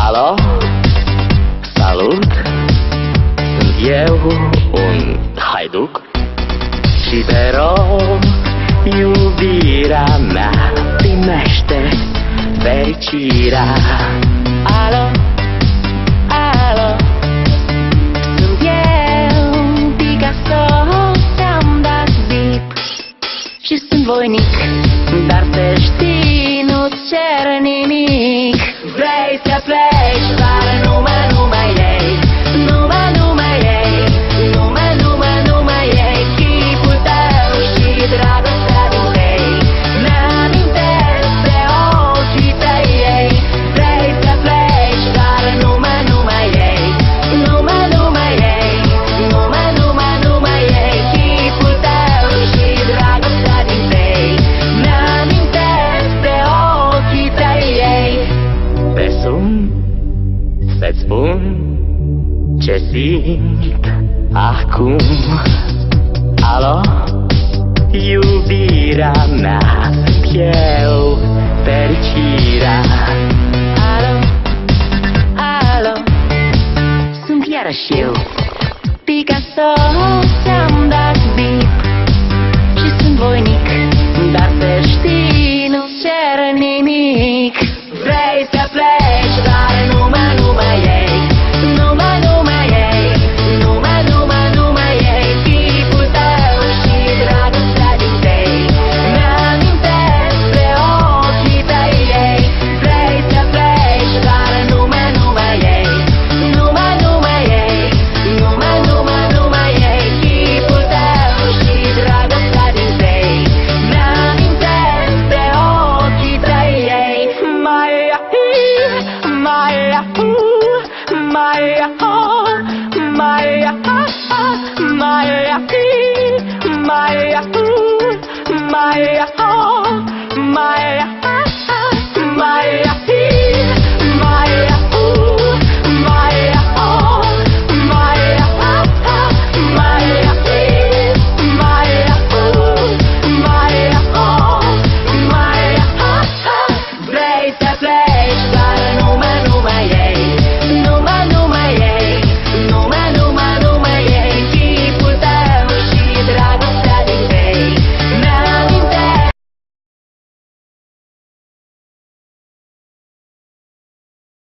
Alo, salut, sunt eu, un haiduc și te rog, iubirea mea, primește fericirea. Alo, alo, sunt eu, Picasso, ți-am dat zip și sunt voinic, dar să știi, nu-ți cer nimic. Vrei să pleci, dar numai ei, numai ei, numai ei, chipul tău și dragostea din tei, mi-amintesc de ochii tăi ei. Vrei să pleci, dar numai ei, numai ei, numai ei, chipul tău și dragostea din tei, mi-amintesc de ochii tăi ei. Te sun să-ți spun ce simt acum. Alo, iubirea mea, sunt eu, fericirea. Alo, alo, sunt iarăși eu, Picasso, ți-am dat bip și sunt voinic, dar să știi, nu-ți cer nimic. Vrei să pleci, dar numai ei, numai ei, numai ei, chipul tău și dragostea din tei, mi-amintesc de ochii tăi ei. Vrei să pleci, dar numai ei, numai ei, numai ei, chipul tău și dragostea din tei, mi-amintesc de ochii tăi ei. Vrei să pleci.